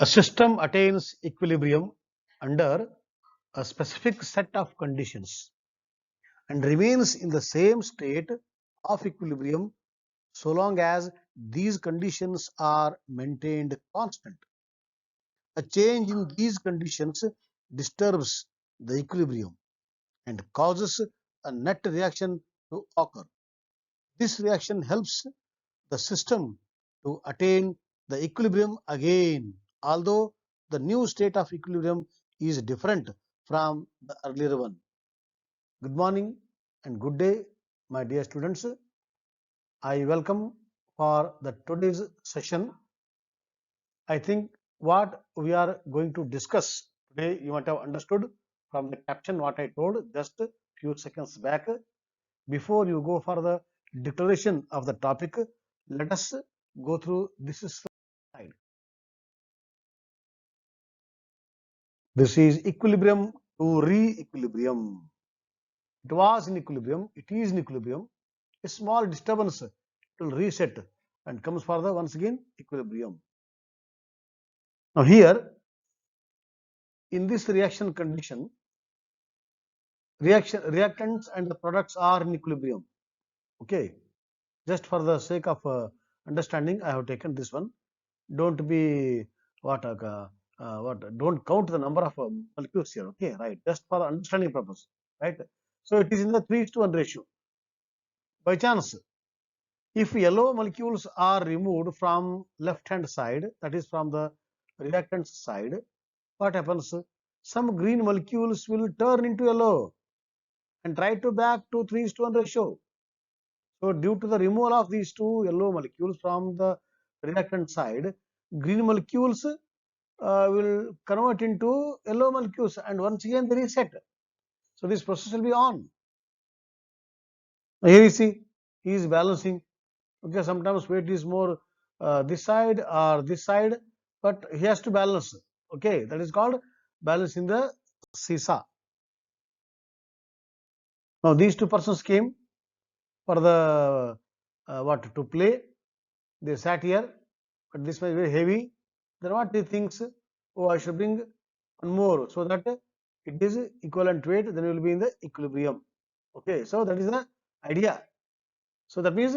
A system attains equilibrium under a specific set of conditions and remains in the same state of equilibrium so long as these conditions are maintained constant. A change in these conditions disturbs the equilibrium and causes a net reaction to occur. This reaction helps the system to attain the equilibrium again, although the new state of equilibrium is different from the earlier one. Good morning and good day, my dear students. I welcome for the today's session. I think what we are going to discuss today, you might have understood from the caption what I told just a few seconds back. Before you go for the declaration of the topic, let us go through this slide. This is equilibrium to re-equilibrium. It was in equilibrium, it is in equilibrium. A small disturbance, it will reset and comes for the once again equilibrium. Now here, in this reaction condition, reactants and the products are in equilibrium. Okay, just for the sake of understanding, I have taken this one. Don't be don't count the number of molecules here. Okay, right, just for understanding purpose, right? So it is in the 3:1 ratio. By chance, if yellow molecules are removed from left hand side, that is from the reactant side, what happens? Some green molecules will turn into yellow and try to back to 3:1 ratio. So due to the removal of these two yellow molecules from the reactant side, green molecules will convert into yellow molecules and once again they reset. So this process will be on. Here you see, he is balancing. Okay, sometimes weight is more this side or this side, but he has to balance. Okay, that is called balancing the seesaw. Now these two persons came for the what to play. They sat here, but this was very heavy. Then what he thinks, oh, I should bring one more so that it is equivalent weight, then we will be in the equilibrium. Okay, so that is the idea. So that means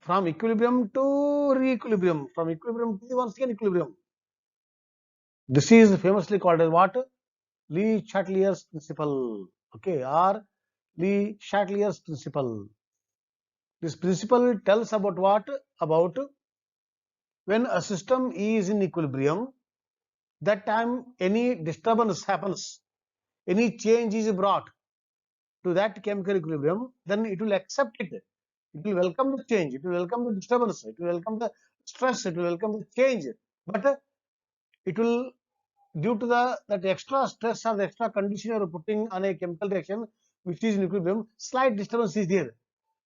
from equilibrium to re-equilibrium, from equilibrium to once again equilibrium. This is famously called as what? Le Chatelier's principle. Okay, or Le Chatelier's principle. This principle tells about what? About when a system is in equilibrium, that time any disturbance happens, any change is brought to that chemical equilibrium, then it will accept it. It will welcome the change, it will welcome the disturbance, it will welcome the stress, it will welcome the change. But it will, due to that extra stress or the extra condition you are putting on a chemical reaction which is in equilibrium, slight disturbance is there.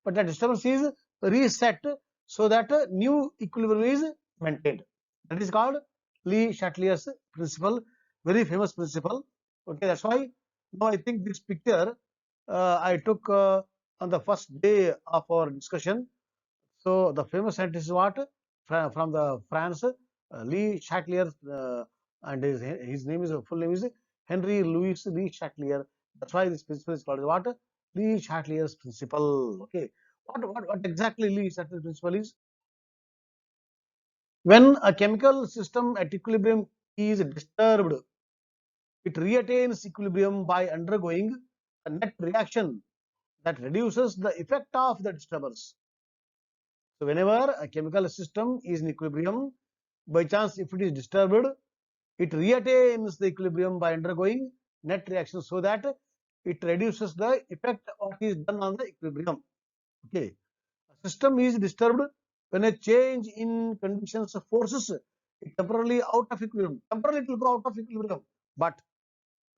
But that disturbance is reset so that a new equilibrium is maintained. That is called Le Chatelier's principle, very famous principle. Okay, that's why now I think this picture I took on the first day of our discussion. So the famous scientist is what? From the France, Le Chatelier, and his name is full name is Henry Louis Le Chatelier. That's why this principle is called what? Le Chatelier's principle. Okay, what exactly Le Chatelier's principle is? When a chemical system at equilibrium is disturbed, it reattains equilibrium by undergoing a net reaction that reduces the effect of the disturbance. So whenever a chemical system is in equilibrium, by chance if it is disturbed, it reattains the equilibrium by undergoing net reaction so that it reduces the effect of what is done on the equilibrium. Okay, a system is disturbed when a change in conditions forces it temporarily out of equilibrium. Temporarily it will go out of equilibrium, but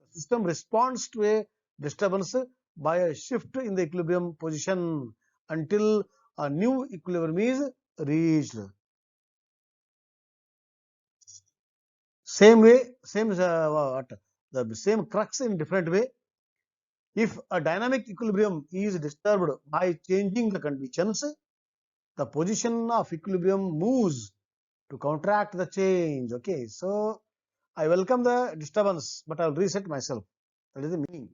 the system responds to a disturbance by a shift in the equilibrium position until a new equilibrium is reached. Same way, same the same crux in different way. If a dynamic equilibrium is disturbed by changing the conditions, the position of equilibrium moves to counteract the change. Okay, so I welcome the disturbance, but I'll reset myself. That is the meaning.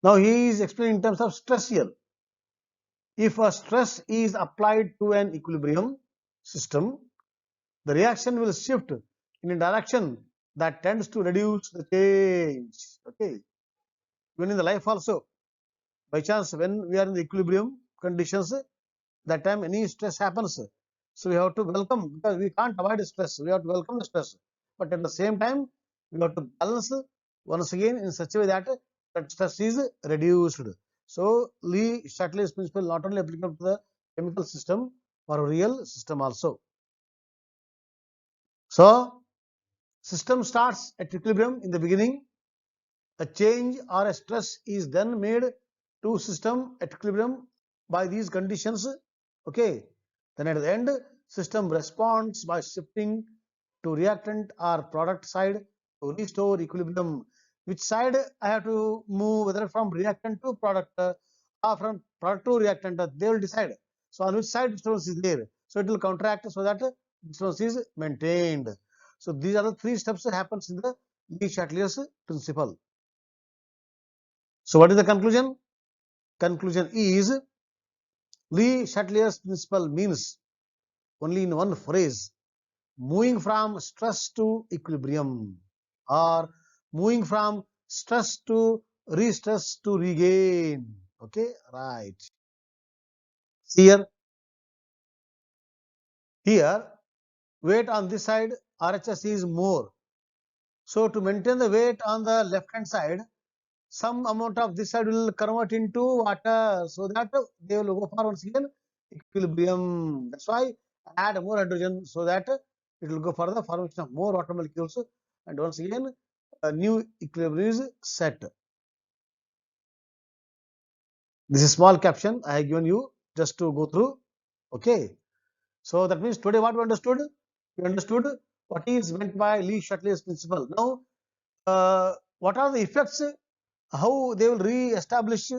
Now he is explaining in terms of stress here. If a stress is applied to an equilibrium system, the reaction will shift in a direction that tends to reduce the change. Okay, even in the life also, by chance when we are in the equilibrium conditions, that time any stress happens, so we have to welcome, because we can't avoid stress, we have to welcome the stress, but at the same time we have to balance once again in such a way that that stress is reduced. So Lee Shartley's principle not only applicable to the chemical system, for a real system also. So system starts at equilibrium in the beginning, a change or a stress is then made to system at equilibrium by these conditions. Okay, then at the end system responds by shifting to reactant or product side to restore equilibrium. Which side I have to move, whether from reactant to product or from product to reactant, they will decide. So on which side disturbance is there, so it will counteract so that disturbance is maintained. So these are the three steps that happens in the Le-Chatelier's principle. So what is the conclusion? Conclusion is Le-Chatelier's principle means, only in one phrase, moving from stress to equilibrium, or moving from stress to re-stress to regain. Okay, right. Here weight on this side RHS is more. So to maintain the weight on the left hand side, some amount of this side will convert into water, so that they will go for once again equilibrium. That's why add more hydrogen, so that it will go for the formation of more water molecules, and once again a new equilibrium is set. This is small caption I have given you just to go through. Okay, so that means today what we understood? We understood what is meant by Le-Chatelier's principle. Now, what are the effects? How they will re-establish,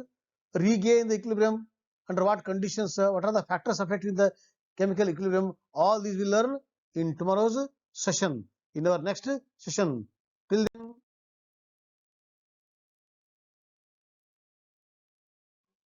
regain the equilibrium, under what conditions, what are the factors affecting the chemical equilibrium? All these we learn in tomorrow's session, in our next session. Till then,